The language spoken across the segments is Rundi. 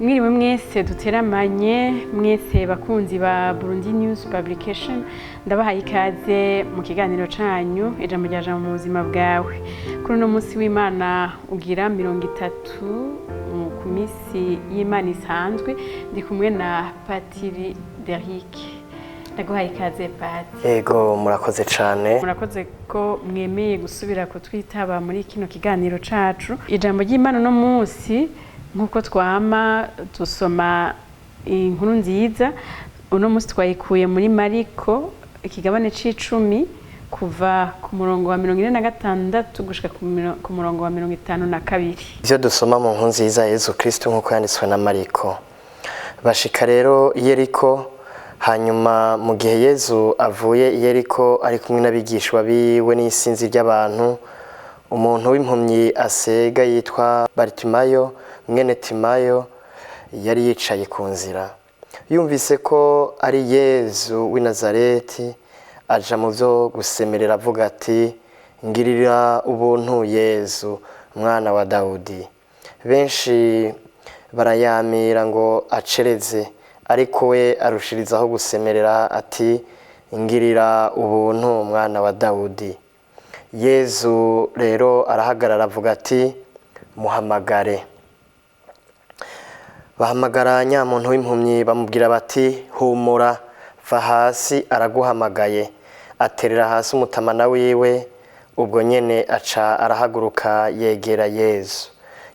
Mwiriwe mwese duteramanye mwese bakunzi ba Burundi News Publication, ndabahaye ikaze mu kiganiro canyu ijambo rya jambo mu buzima bwawe. Kuri uno munsi w'Imana ugira 30 ku misi y'Imana isanzwe, ndi kumwe na Patiri Derrick. Ndaguhaye ikaze Pati. Ego murakoze cane. Murakoze ko mwemeye gusubira kutwitaba muri kino kiganiro cacu. Ijambo ry'Imana no munsi nkuko twama dusoma inkuru nziza, uno munsi twayikuye muri Mariko ikigabane c'icumi kuva ku murongo wa 46 gushika ku murongo wa 52. Ivyo dusoma mu nkuru nziza Yesu Kristo nkuko yanditswe na Mariko. Bashika rero i Yeriko, hanyuma mu gihe Yesu avuye i Yeriko ari kumwe n'abigishwa biwe n'isinzi ry'abantu, umuntu w'impumyi asega yitwa Bartimayo mwene Timayo yari yicaye ku nzira. Yumvise ko ari Yesu w'i Nazareti, aja mu vyo gusemerera avuga ati, ngirira ubuntu Yesu mwana wa Dawudi. Benshi barayamira ngo acereze, ariko we arushirizaho gusemerera ati, ngirira ubuntu mwana wa Dawudi. Yesu rero arahagarara avuga ati, muhamagare. Bahamagara nyamuntu w'impumyi bamubwira bati, humura, va hasi araguhamagaye. Aterera hasi umutamana wiwe, ubwo nyene aca arahaguruka yegera Yesu.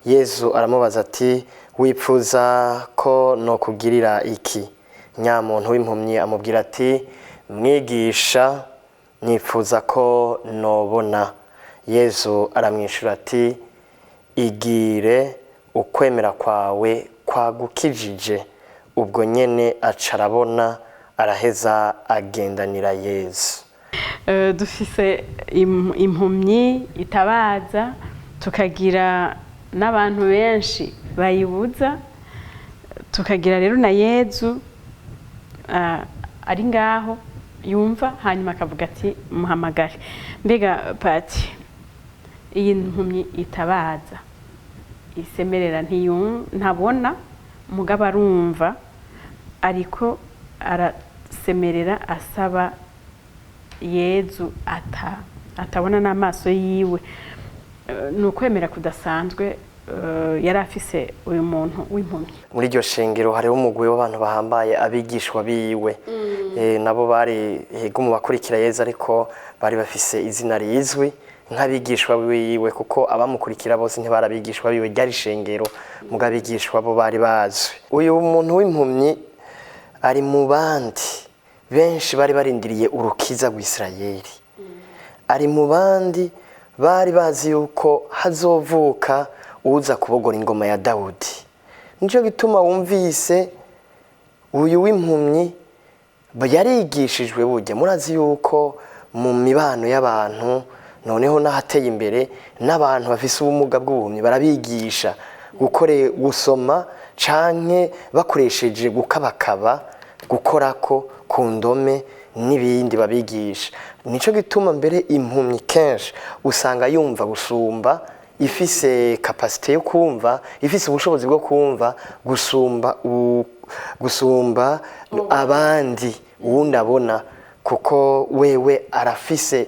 Yesu aramubaza ati, wipfuza ko nokugirira iki? Nyamuntu w'impumyi amubwira ati, mwigisha, nifuza ko nobona. Yesu aramwishura ati, igire, ukwemera kwawe kwagukijije. Ubwo nyene aca arabona, araheza agendanira Yesu. Dufise impumyi itabaza, tukagira n'abantu benshi bayibuza, tukagira rero na Yesu ari ngaho yumva, hanyuma akavuga ati muhamagare. Mbega Pati, iyi mpumyi itabaza isemerera ntabona, mugabo arumva, ariko arasemerera asaba Yesu atabona n'amaso yiwe. Ni ukwemera kudasanzwe yari afise uyu muntu w'impumyi. Muri iryo shengero hariho umugwi w'abantu bahambaye, abigishwa biwe. Nabo bari hego mu bakurikira Yesu, ariko bari bafise izina rizwi nk'abigishwa biwe, kuko abamukurikira bose ntibarabigishwa biwe, ryari shengero muga abigishwa bo bari bazwi. Uyu muntu w'impumyi ari mu bandi benshi bari barindiriye urukiza rw'Isirayeli. Ari mu bandi bari bazi yuko hazovuka uza kubogora ingoma ya Dawudi. Nico gituma wumvise uyu w'impumyi yarigishijwe. Burya murazi yuko mu mibano y'abantu noneho nahateye imbere, n'abantu bafise ubumuga bw'ubuhumyi barabigisha gusoma canke bakoresheje gukabakaba, gukorako ku ndome n'ibindi babigisha. Nico gituma mbere impumyi kenshi usanga yumva gusumba, ifise kapasite yo kumva, ifise ubushobozi bwo kumva gusumba abandi uwundi abona, kuko wewe abafise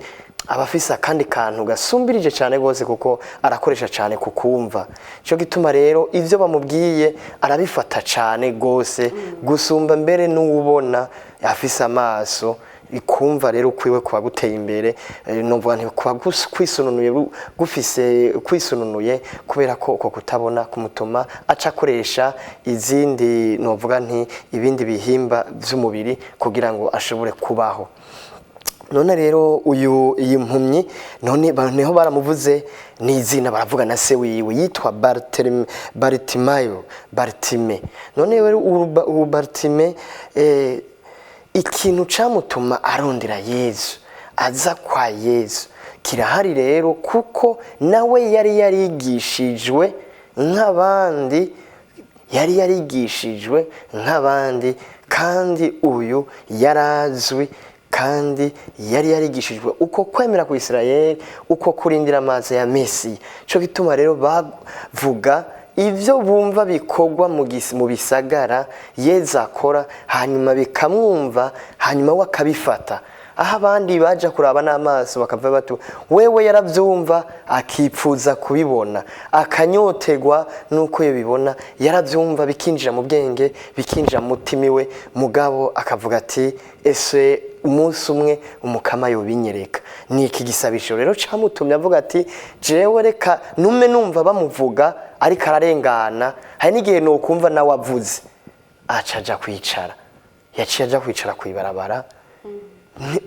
akandi kantu gasumbirije cyane gose, kuko arakoresha cyane kukumva. Cyo gituma rero ivyo bamubwiye arabifata cyane gose, gusumba mbere n'ubona afise amaso ikumva. Rero kwiwe kuba guteye imbere, numva nti kuba kwisununuye kubera ko uko kutabona kumutuma aca akoresha izindi, novuga nti ibindi bihimba vy'umubiri kugira ngo ashobore kubaho. None rero iyi mpumyi noneho baramuvuze n'izina, baravuga na se wiwe yitwa Bartime. None rero Bartime, ikintu camutuma arondera Yesu, aza kwa Yesu kirahari rero, kuko nawe yari yarigishijwe nk'abandi, kandi uyu yarazwi, kandi yari yarigishijwe uko kwemera ku Isirayeli, uko kurindira amazi ya Mesiya. Cyo gituma rero bavuga ivyo bumva bikorwa mu bisagara Yezu akora hanyuma bikamwumva hanyuma we akabifata, aho abandi baja kuraba n'amaso bakavuga bati wewe yaravyumva akipfuza kubibona, akanyotegwa nuko yabibona, yaravyumva bikinjira mu bwenge bikinjira mu mutima we, mugabo akavuga ati ese umunsi umwe umukama yobinyereka. Ni iki gisabisho rero camutumye avuga ati jewe reka nume numva bamuvuga ariko ararengana, hari n'igihe nokumva nawe avuze acaja kwicara, yaciye aja kwicara kwibarabara.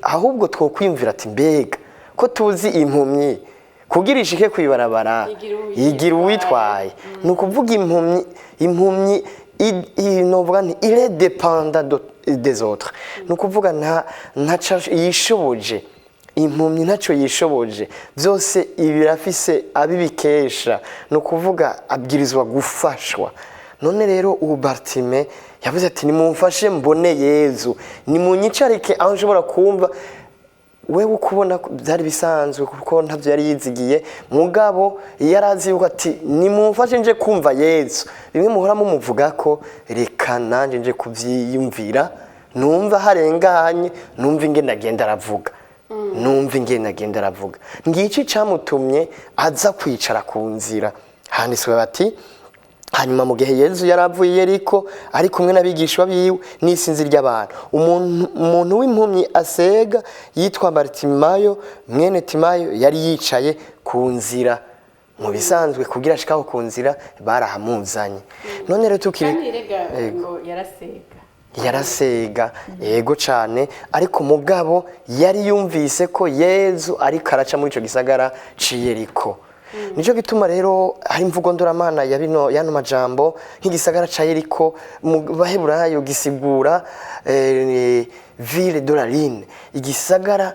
Ahubwo twokwiyumvira ati mbega ko tuzi impumyi kugira ishike kwibarabara yigira uwitwaye, ni ukuvuga impumyi novuga nti il est dépendant des autres, ni ukuvuga ntaco yishoboje, impumyi ntaco yishoboje, byose ibirafise abibikesha, ni ukuvuga abwirizwa gufashwa. None rero ubu Bartime yavuze ati nimumfashe mbone Yezu, nimunyicarike aho nshobora kumva. Wewe ukubona byari bisanzwe kuko ntavyo yari yizigiye, mugabo yarazi yuko ati nimumfashe nje kumva Yezu. Bimwe muhora mumuvuga ko reka nanje nje kuvyiyumvira, numva harenganye, numva ingene agenda aravuga, numva ingene agenda aravuga. Ngici camutumye aza kwicara ku nzira. Handitswe bati hanyuma mu gihe Yezu yaravuye Yeriko ari kumwe n'abigishwa biwe n'isinzi ry'abantu, umuntu w'impumyi asega yitwa Bartimayo mwene Timayo yari yicaye ku nzira. Mu bisanzwe kugira ashikaho ku nzira barahamuzanye. None rero tukiri yarasega yego cane, ariko mugabo yari yumvise ko Yezu ariko araca muri ico gisagara c'Yeriko. Nico gituma rero hari imvugo ndoramana ya yano majambo nk'igisagara ca Yeriko mu Baheburayo gisigura ville de la lune, igisagara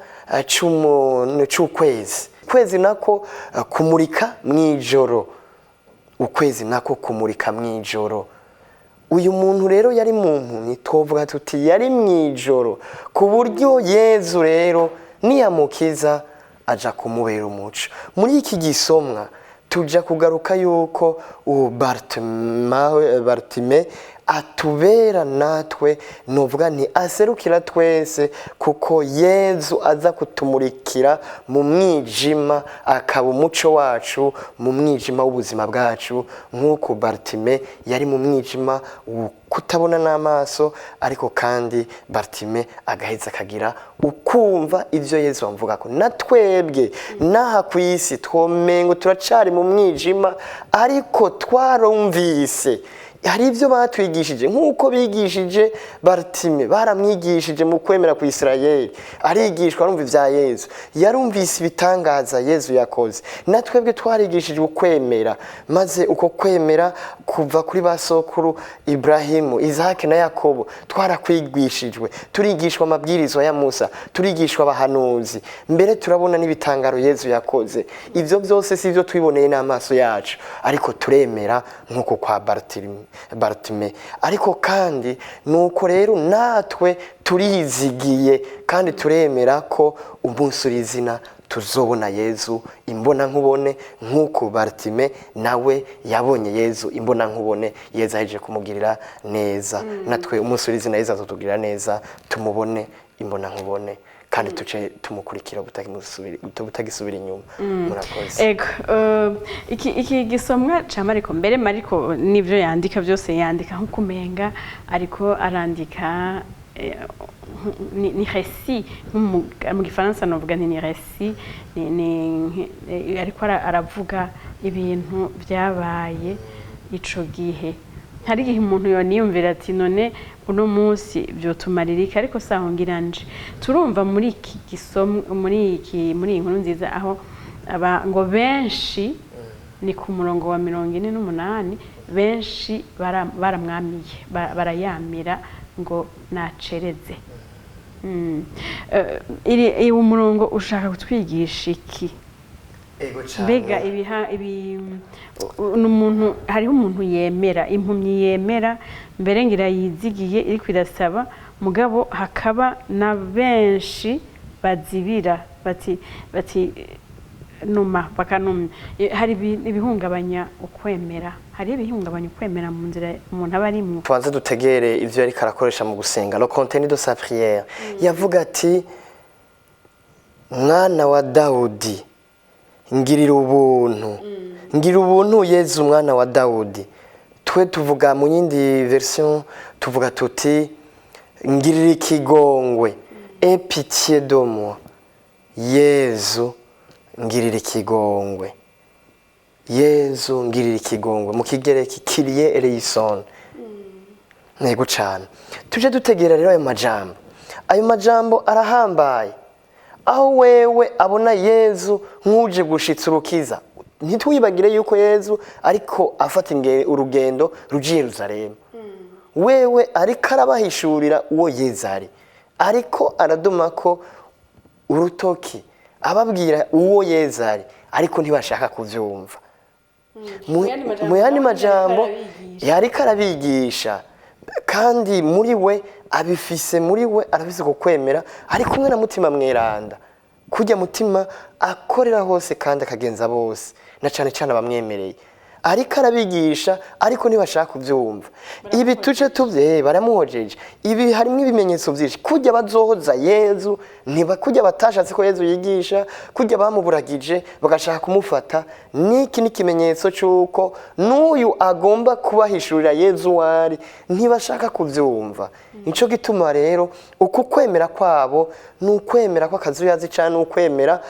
c'ukwezi. Ukwezi nako kumurika mwijoro, ukwezi nako kumurika mwijoro. Uyu muntu rero yari mu mpumyi, twovuga tuti yari mwijoro, ku buryo Yezu rero niyamukiza aja kumubera umuco. Muri iki gisomwa tuja kugaruka yuko Bartime atubera natwe, novuga nti aserukira twese, kuko Yezu aza kutumurikira mu mwijima, akaba umuco wacu mu mwijima w'ubuzima bwacu, nk'uko Bartime yari mu mwijima kutabona n'amaso, ariko kandi Bartime agaheza akagira ukumva ivyo Yezu amvuga ko. Natwebwe naha ku isi twomengo turacari mu mwijima, ariko twarumvise hari ivyo batwigishije nk'uko bigishije Bartime, baramwigishije mu kwemera ku Isirayeli, arigishwa arumva ivya Yezu, yarumvise ibitangaza Yezu yakoze. Natwebwe twarigishije ukwemera, maze uko kwemera kuva kuri basokuru Ibrahimu, Isaac na Yakobo twarakwigishijwe, turigishwa amabwirizwa ya Musa, turigishwa abahanuzi, mbere turabona n'ibitangaro Yezu yakoze. Ivyo byose si ivyo twiboneye n'amaso yacu, ariko turemera nk'uko kwa Bartime. Ariko kandi nuko rero natwe turizigiye kandi turemera ko umunsi urizina tuzobona Yezu imbona nkubone, nk'uko Bartime nawe yabonye Yezu imbona nkubone. Yezu aheje kumugirira neza, natwe umunsi urizina Yezu azotugirira neza, tumubone imbona nkubone, kandi tuce tumukurikira butagisubira inyuma. Murakoze. Ego iki gisomwa ca Mariko, mbere Mariko nivyo yandika byose yandika nk'ukumenga ariko arandika ni récit, mu gifaransa novuga ni récit, ariko aravuga ibintu byabaye ico gihe. Hari igihe umuntu yoniyumvira ati none uno munsi byotumaririka, ariko saho ngiranje turumva muri iki gisomo, muri iyi nkuru nziza aho ngo benshi ni ku murongo wa 48, benshi baramwamiye barayamira ngo nacereze. Iri umurongo ushaka kutwigisha iki? Mbega umuntu, hariho umuntu yemera, impumyi yemera, mbere ngira yizigiye iri kwirasaba, mugabo hakaba na benshi bazibira bati bakanuma bakanumya hari ibihungabanya ukwemera, hari ibihungabanya ukwemera mu nzira umuntu aba arimwo. tubanze dutegere ivyo yariko arakoresha mu gusenga, le contenu de sa prière. Yavuga ati mwana wa Dawudi ngirira ubuntu, ngirira ubuntu Yezu mwana wa Dawudi. Twe tuvuga mu yindi version tuvuga tuti ngirira ikigongwe, aie pitié de moi Yezu ngirira ikigongwe, Yezu ngirira ikigongwe. Mu kigereki kyrie eleison. Nego cyane tuje dutegera rero ayo majambo arahambaye, aho wewe abona Yezu nk'uje gushitsa urukiza. Ntitwibagire yuko Yezu ariko afata urugendo ruji Yerusalemu. Wewe ariko arabahishurira uwo Yezu ari, ariko araduma ko urutoki ababwira uwo Yezu ari, ariko ntibashaka kuvyumva. Mu yandi majambo yariko arabigisha, kandi muri we abifise, muri we arafise ko kwemera, ari kumwe na mutima mweranda, kujya mutima akorera hose kandi akagenza bose, na cane cane abamwemereye. Ariko arabigisha ariko ntibashaka kuvyumva. Ibi tuce tuvye baramuhojeje. Ibi harimwe ibimenyetso byinshi, kujya bazohoza Yezu, kujya batashatse ko Yezu yigisha, kujya bamuburagije bagashaka kumufata. Niki ni kimenyetso cyuko n'uyu agomba kubahishurira Yezu wari, ntibashaka kuvyumva. Nico gituma rero uku kwemera kwabo n'ukwemera kw'akazuyazi cyane, n'ukwemera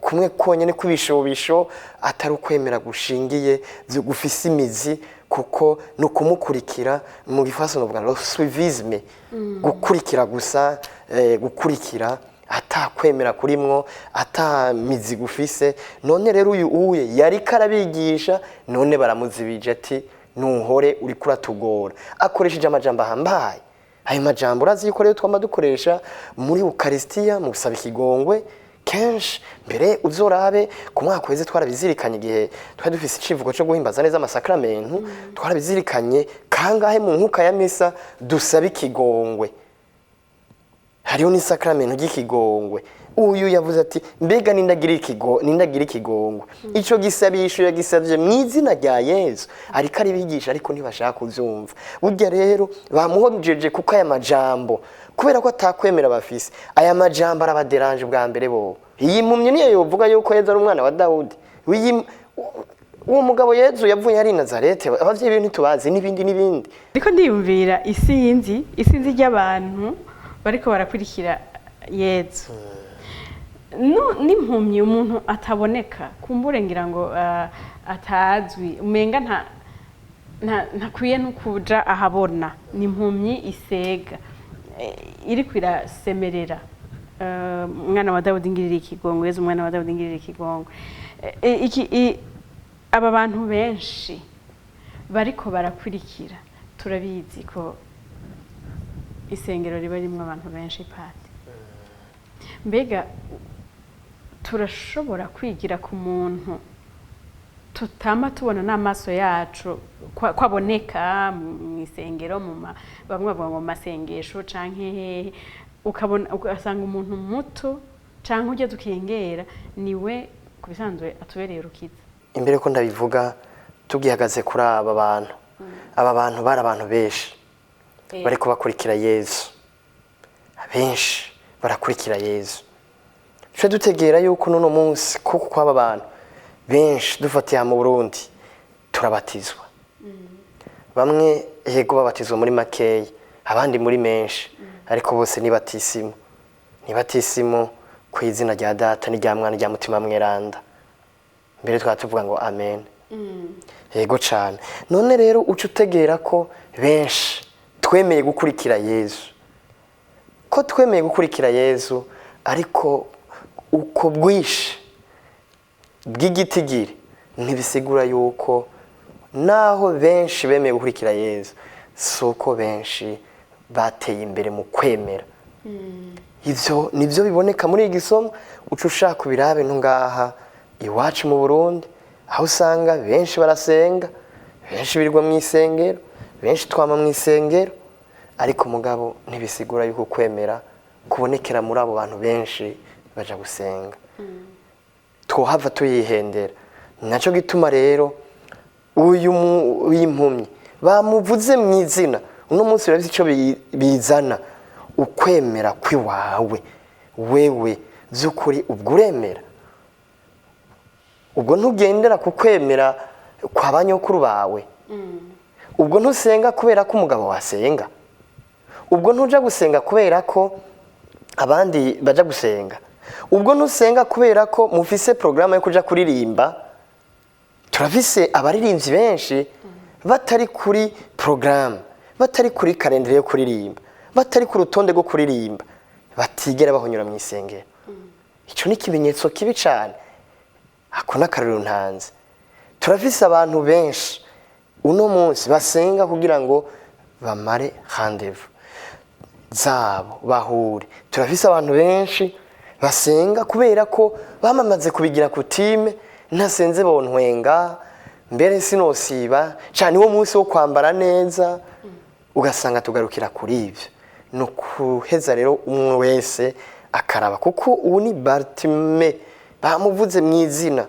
kumwe konyene kubishobisho, atari ukwemera gushingiye byo gufise imizi, kuko no kumukurikira mu gifaso no bwa suivisme, gukurikira gusa, gukurikira atakwemera kurimwo, atamizi gufise. None rero uyu yari karabigisha, none baramuzibije ati nuhore uri kuratugora. Akoresheje amajambo ahambaye. Ayo majambo urazi yuko rero twama dukoresha muri Eucharistia mu gusaba ikigongwe kenshi. Mbere uzorabe ku mwaka weze twarabizirikanye igihe twari dufise icivugo cyo guhimbaza neza amasakramentu, twarabizirikanye kangahe mu nkuka ya misa dusaba ikigongwe. Hariho ni sakramentu ry'ikigongwe. Uyu yavuze ati mbega nindagira ikigongwe. Ico gisabisho yagisavye mu izina rya Yezu, ariko aribigisha ariko ntibashaka kuvyumva. Burya rero bamuhojeje kuko aya majambo, kubera ko atakwemera bafise, aya majambo arabaderanje bwa mbere bo. Iyi mpumyi niyo yovuga yuko Yezu ari umwana wa Dawudi. Uwo mugabo Yezu yavuye ari Nazareti, abavyeyi bintu tubazi n'ibindi. Ariko ndiyumvira isinzi ry'abantu bariko barakurikira Yezu. N'impumyi umuntu ataboneka, kumbure ngira ngo atazwi, umenga ntakwiye no kuja ahabona. Ni impumyi isega iri kwirasemerera, umwana wa Dawudi ngirira ikigongwe, Yezu umwana wa Dawudi ngirira ikigongwe. Aba bantu benshi bariko barakurikira, turabizi ko isengero riba rimwe abantu benshi pati. Mbega turashobora kwigira ku muntu tutama tubona n'amaso yacu kwaboneka mu isengero, bamwe bavuga ngo masengesho canke ukabona ugasanga umuntu muto canke ujye dukengera niwe kubisanzwe atubereye urukiza. Imbere ko ndabivuga tugihagaze kuri aba bantu, aba bantu bari abantu benshi bariko bakurikira Yezu, benshi barakurikira Yezu. Twe dutegera yuko nuno munsi kuko kwaba bantu benshi dufatiye mu Burundi turabatizwa. Bamwe yego babatizwa muri makeya, abandi muri menshi, ariko bose ni batisimo. Ni batisimo ku izina rya Data n'irya Mwana n'irya Mutima Mweranda. Mbere twatuvuga ngo amen. Yego cyane. None rero uca utegera ko benshi twemeye gukurikira Yezu. Ko twemeye gukurikira Yezu, ariko uko bwishi bw'igitigiri ntibisigura yuko naho benshi bemeye gukurikira Yezu, soko benshi bateye imbere mu kwemera. Ivyo nivyo biboneka muri igisomo. Uca ushaka kubirabe no ngaha iwacu mu Burundi, aho usanga benshi barasenga, benshi birirwa mu isengero, benshi twama mu isengero, ariko mugabo ntibisigura yuko kwemera kubonekera muri abo bantu benshi baja gusenga. twohava tuyihendera. Naco gituma rero uyu w'impumyi bamuvuze mu izina, uno munsi urabizi ico bizana, ukwemera kwiwawe wewe by'ukuri ubwo uremera, ubwo ntugendera ku kwemera kwa banyokuru bawe, ubwo ntusenga kubera ko umugabo wasenga, ubwo ntuja gusenga kubera ko abandi baja gusenga, ubwo ntusenga kubera ko mufise programme yo kuja kuririmba. Turafise abaririmbyi benshi batari kuri programme, batari kuri kalendere yo kuririmba, batari ku rutonde rwo kuririmba, batigera bahonyura mu isengero. Ico ni ikimenyetso kibi cane. Ako n'akarero ntanze. Turafise abantu benshi uno munsi basenga kugira ngo bamare rendez-vous zabo bahure. Turafise abantu benshi basenga kubera ko bamamaze kubigira kutime, ntasenze bontwenga, mbere sinosiba cyane wo munsi wo kwambara neza, ugasanga tugarukira kuri ivyo. No kuheza rero umwe wese akaraba, kuko ubu ni Bartime bamuvuze mu izina,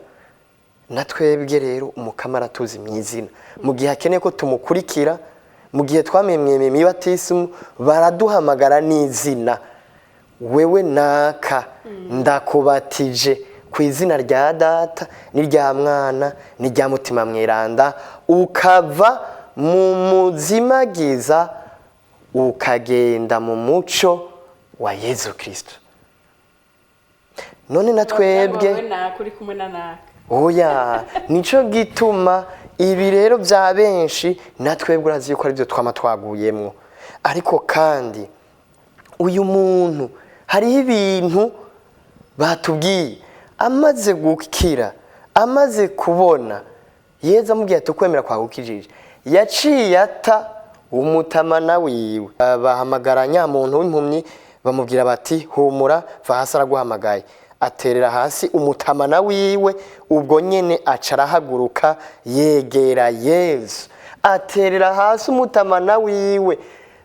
natwebwe rero umukama aratuzi mu izina. Mu gihe akeneye ko tumukurikira, mu gihe twamemye mibatisimu, baraduhamagara n'izina, wewe naka ndakubatije ku izina rya Data n'irya Mwana n'irya Mutima Mweranda, ukava mu muzimagiza ukagenda mu muco wa Yezu Kristo. None natwebwe oya, nico gituma ibi rero bya benshi natwebwe urazi yuko ari byo twama twaguyemwo. Ariko kandi uyu muntu hariho ibintu batubwiye amaze gukira, amaze kubona Yezu amubwiye ati ukwemera kwawe ukijije, yaciye ata umutamana wiwe. Bahamagara nyamuntu w'impumyi bamubwira bati humura, va hasi araguhamagaye. Aterera hasi umutamana wiwe, ubwo nyene acarahaguruka yegera Yezu. Aterera hasi umutamana wiwe,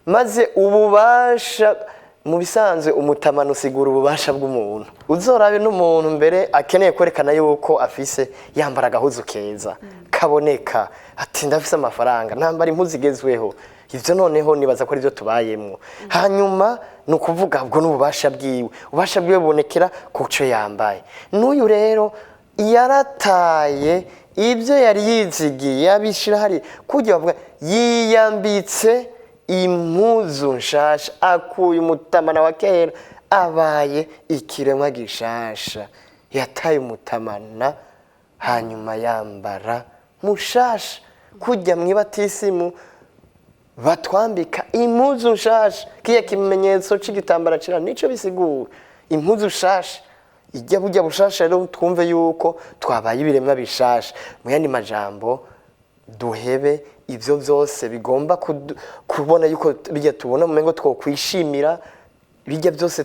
maze ububasha, mu bisanzwe umutamana usigura ububasha bw'umuntu. Uzorabe n'umuntu mbere akeneye kwerekana yuko afise yambara agahuzu keza kaboneka, ati ndafise amafaranga, ntambara impuzu igezweho. Ivyo noneho nibaza ko ari byo tubayemwo. Hanyuma nukuvuga ubwo n'ububasha bwiwe, ububasha bwiwe bubonekera kuco yambaye. N'uyu rero yarataye ibyo yari yizigiye, abishira hari kujya bavuga yiyambitse impuzu nshasha, akuye umutamana wa kera, abaye ikiremwa gishasha. Yataye umutamana hanyuma yambara mushasha, kujya mwibatisimu batwambika impuzu nshasha. Kiye kimenyetso c'igitambara cira nico bisigura impuzu nshasha. Ijya burya bushasha rero twumve yuko twabaye ibiremwa bishasha. Mu yandi majambo, duhebe ivyo byose bigomba kubona yuko bijya tubona mumengo twokwishimira, bijya byose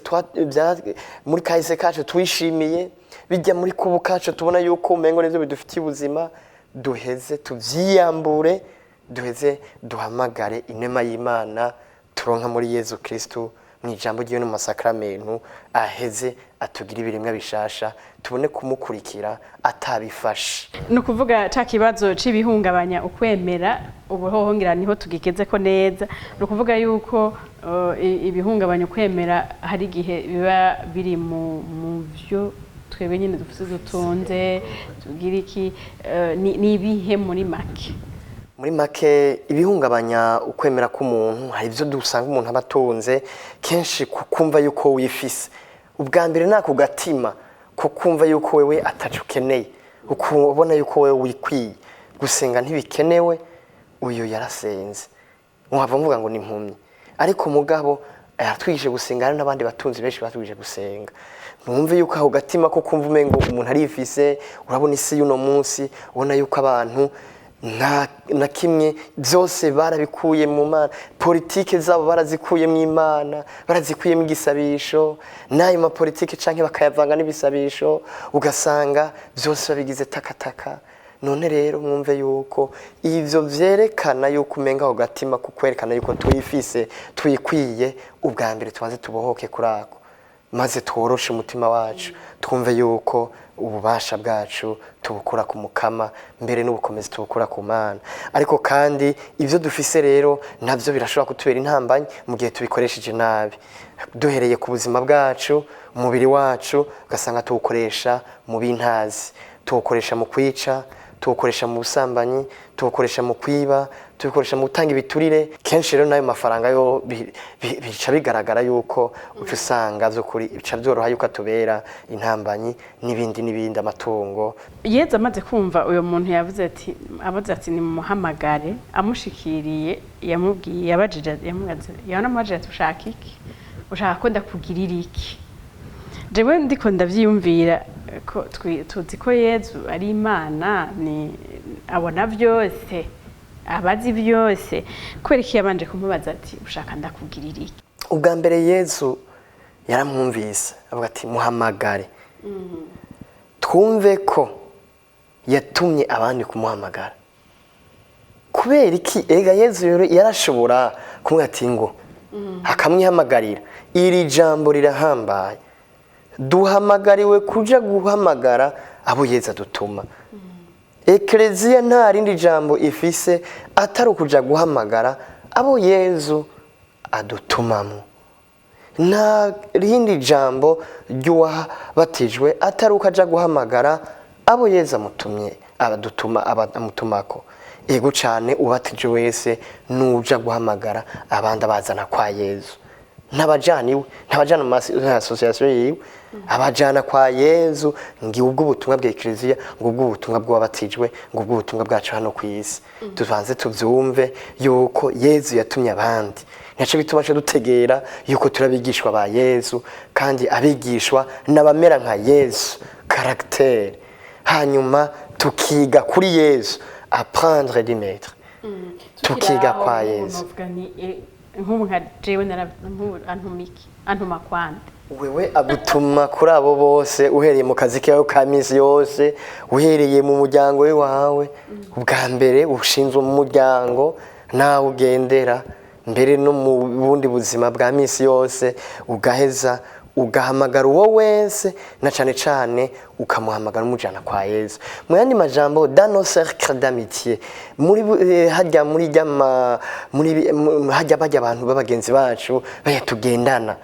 muri kahise kacu twishimiye, bijya muri kubu kacu tubona yuko mumengo nivyo bidufitiye ubuzima. Duheze tuvyiyambure, duheze duhamagare inema y'Imana turonka muri Yezu Kristo mu ijambo ryiwe no mu masakramentu, aheze atugira ibiremwa bishasha, tubone kumukurikira atabifashe. Nukuvuga ca kibazo c'ibihungabanya ukwemera, ubuhohongera niho tugikeze ko neza. Nukuvuga yuko ibihungabanya ukwemera hari gihe biba biri mu vyo twebwe nyine dufite dutunze, tugira iki, ni ibihe muri make? Muri make ibihungabanya ukwemera k'umuntu, hari ivyo dusanga umuntu abatunze kenshi kukumva yuko wifise. Ubwa mbere nako gatima kukumva yuko wewe atacu keneye, ukubona yuko wewe wikwiye, gusenga ntibikenewe. Uyo yarasenze, mwava mvuga ngo ni impumyi, ariko mugabo yatwije gusenga, hari n'abandi batunzi benshi batwije gusenga. Mwumve yuko aho gatima ko kumva umengo umuntu arifise. Urabona isi y'uno munsi, ubona yuko abantu na kimwe byose barabikuye mu Mana, politike zabo barazikuye mu Imana, barazikuye mu gisabisho, nayo ma politike canke bakayavanga n'ibisabisho, ugasanga byose babigize takataka. None rero mwumve yuko ivyo vyerekana yuko umenga aho gatima kukwerekana yuko tuyifise, tuyikwiye. Ubwa mbere tubanze tubohoke kurako, maze tworoshe umutima wacu, twumve yuko ububasha bwacu tubukura ku mukama mbere n'ubukomezi tubukura ku mana ariko kandi ibyo dufise rero nabyo birashobora kutubera intambanyi mu gihe tubikoresheje nabi duhereye ku buzima bwacu umubiri wacu ugasanga tuwukoresha mu bintazi tuwukoresha mu kwica tuwukoresha mu busambanyi tuwukoresha mu kwiba tubikoresha mu gutanga ibiturire kenshi rero n'ayo mafaranga yo bica bigaragara yuko uca usanga by'ukuri bica byoroha yuko atubera intambanyi n'ibindi amatungo. Yezu amaze kumva uyo muntu yavuze ati ni mumuhamagare amushikiriye yamubwiye yamubajije ati ushaka iki ushaka ko ndakugirira iki jewe ndiko ndavyiyumvira ko tuzi ko Yezu ari Imana ni abona byose abazi byose kubera iki yabanje kumubaza ati ushaka ndakugirira iki. Ubwa mbere Yezu yaramwumvise avuga ati muhamagare twumve ko yatumye abandi kumuhamagara kubera iki ega Yezu yarashobora kumwe ati ngo akamwihamagarira iri jambo rirahambaye duhamagariwe kuja guhamagara abo Yezu adutuma. Ekleziya nta rindi jambo ifise atari ukuja guhamagara abo Yezu adutumamo. Nta rindi jambo ry'uwabatijwe atari ukaja guhamagara abo Yezu amutumye amutumako. Ego cane ubatije wese nuja guhamagara abandi abazana kwa Yezu. Ntabajana mu association yiwe abajana kwa Yezu ngi ubwo ubutumwa bwa Ekleziya ngo ubwo ubutumwa bw'abatijwe ngo ubwo ubutumwa bwacu hano ku isi tuvanze tuvyumve yuko Yezu yatumye abandi naco bituma dutegera yuko turabigishwa ba Yezu kandi abigishwa n'abamera nka Yezu caractère hanyuma tukiga kuri Yezu apprendre du maître tukiga kwa Yezu. Nk'ubu nka jewe antuma kwande wewe agutuma kuri abo bose uhereye mu kazi kawe ka misi yose uhereye mu muryango wawe ubwa mbere ushinzwe mu muryango nawe ugendera mbere no mu bundi buzima bwa misi yose ugaheza ugahamagara uwo wese na cane cane ukamuhamagara umujana kwa Yezu. Mu yandi majambo dans nos cercles d'amitié muri hajya bajya abantu b'abagenzi bacu bayatugendana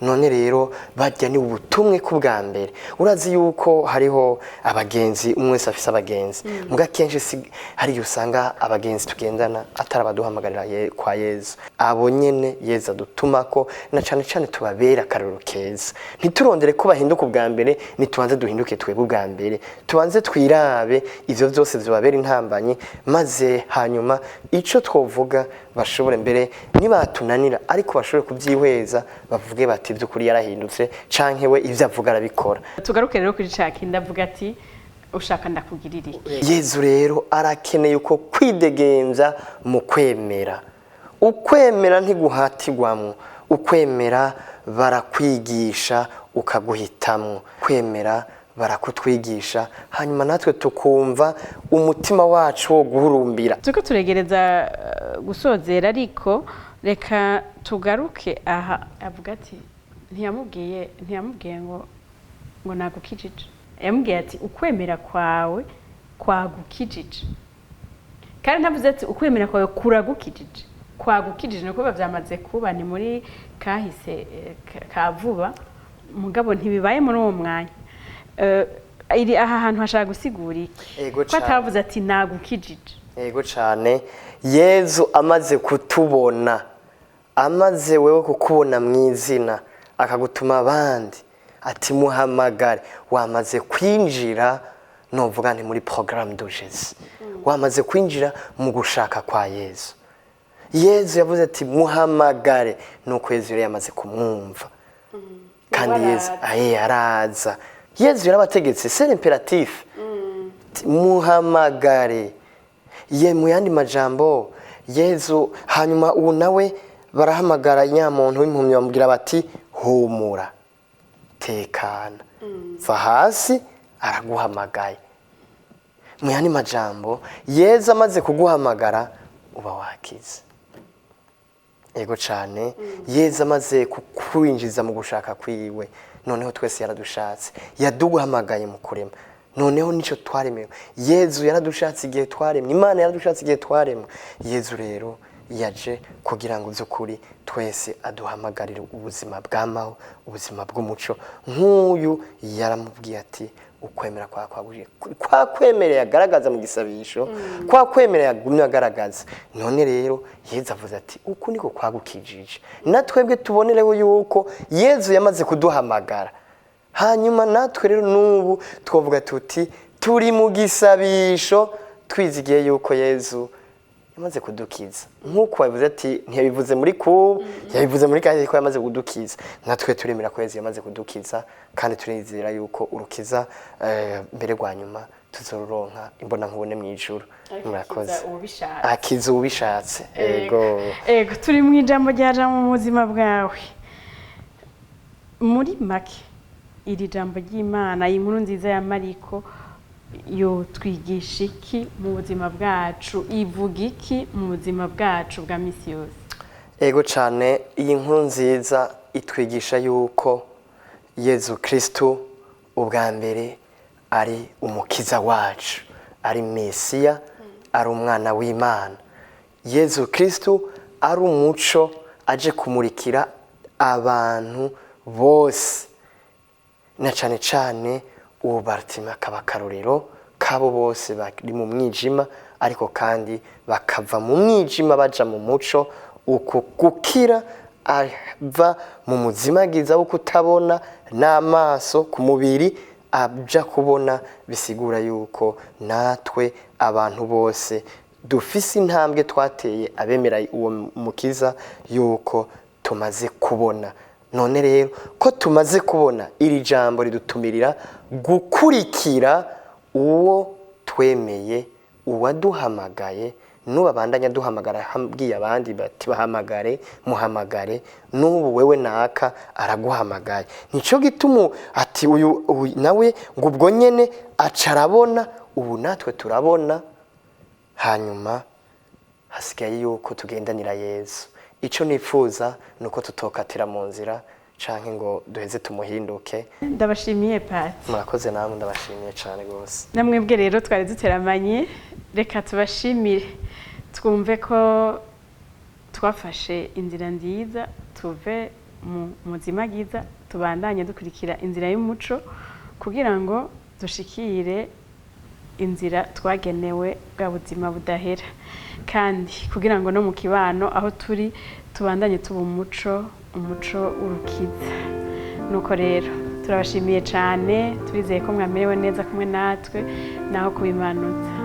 none rero bajya ni ubutumwe ku bwa mbere urazi yuko hariho abagenzi umwe wese afise abagenzi muga kenshi hari usanga abagenzi tugendana atarabaduhamagarira kwa Yezu abo nyene Yezu adutumako na cane cane tubabera akarero keza ntiturondere ko bahinduka ubwa mbere nitubanze duhinduke twebwe ubwa mbere tubanze twirabe ivyo vyose vyobabera intambanyi maze hanyuma ico twovuga bashobore mbere nibatunanira ariko bashobore kubyihweza bavuge bati by'ukuri yarahindutse canke we ivyo avuga arabikora. Tugaruke rero kuri Cakinda avuga ati ushaka ndakugirira iki. Yezu rero arakeneye uko kwidegenza mu kwemera. Ukwemera ntiguhatirwamwo, ukwemera barakwigisha ukaguhitamwo, kwemera barakutwigisha hanyuma natwe tukumva umutima wacu wo guhurumbira. Tuko turegereza gusozera ariko reka tugaruke aha avuga ati ntiyamubwiye ngo nagukijije yamubwiye ati ukwemera kwawe kwagukijije kandi ntavuze ati ukwemera kwawe kuragukijije kwagukijije nuko bavyamaze kuba ni muri kahise ka vuba mugabo ntibibaye muri uwo mwanya iri aha hantu hashaka gusigura iki ko atavuze ati nagukijije. Ego cane Yezu amaze kutubona amaze wewe kukubona mw'izina akagutuma abandi ati muhamagare wamaze kwinjira novuga nti muri programme de Jésus wamaze kwinjira mu gushaka kwa Yezu. Yezu yavuze ati muhamagare nuko Yezu yamaze kumwumva kandi Yezu araza. Yezu yarabategetse c'est l'impératif muhamagare ye mu yandi majambo Yezu hanyuma ubu nawe barahamagara nyamuntu w'impumyi bamubwira bati humura tekana va hasi araguhamagaye. Mu yandi majambo Yezu amaze kuguhamagara uba wakize ego cyane Yezu amaze kukwinjiza mu gushaka kwiwe noneho twese yaradushatse yaduhamagaye mu kurema noneho nicyo twaremewe Yezu yaradushatse igihe twaremwe Imana yaradushatse igihe twaremwe Yezu rero yaje kugira ngo uzukuri twese aduhamagarire ubuzima bw'amaho ubuzima bw'umuco nk'uyu yaramubwiye ati ukwemera kwa kwemerera agaragaza mu gisabisho kwa kwemerera agumye agaragaza none rero Yezu avuze ati uku niko kwagukijije natwebwe tubonereho yuko Yezu yamaze kuduhamagara hanyuma natwe rero n'ubu twavuga tuti turi mu gisabisho twizigiye yuko Yezu yamaze kudukiza nk'uko yavuze ati ntiyabivuze muri yabivuze muri kandi ko yamaze kudukiza natwe turemera ko Yezu yamaze kudukiza kandi turizera yuko urukiza mbere rwa nyuma tuzoronka imbona nkubone mu ijuru murakoze akiza ubishatse ego turi mu ijambo ryaje mu buzima bwawe muri make iri jambo ry'Imana inkuru nziza ya Mariko yo twigisha iki mu buzima bwacu ivuga iki mu buzima bwacu bwa misi yose ego cyane iyi nkuru nziza itwigisha yuko Yezu Kristo ubwa mbere ari umukiza wacu ari Mesiya ari umwana w'Imana Yezu Kristo ari umuco aje kumurikira abantu bose na cyane cyane uwo Bartima akaba akarorero kabo bose bari mu mwijima ariko kandi bakava mu mwijima baja mu muco uko gukira ava mu muzimagiza wo kutabona n'amaso ku mubiri aja kubona bisigura yuko natwe abantu bose dufise intambwe twateye abemera uwo mukiza yuko tumaze kubona none rero ko tumaze kubona iri jambo ridutumirira gukurikira uwo twemeye uwaduhamagaye n'ubabandanya duhamagara hambwiye abandi bati bahamagare muhamagare n'ubu wewe naka araguhamagaye nico gituma ati uyu nawe ngo ubwo nyene acarabona ubu natwe turabona hanyuma hasigaye yuko tugendanira Yezu ico nifuza nuko tutokatira mu nzira canke ngo duheze tumuhinduke ndabashimiye Pati murakoze namwe ndabashimiye cyane gose namwebwe rero twari duteramanye reka tubashimire twumve ko twafashe inzira nziza tuve mu muzima giza tubandanye dukurikira inzira y'umuco kugira ngo dushikire inzira twagenewe bwa buzima budahera kandi kugira ngo no mu kibano aho turi tubandanye tuba umuco urukiza nuko rero turabashimiye cyane turizeye ko mwamerewe neza kumwe natwe naho kubimanutsa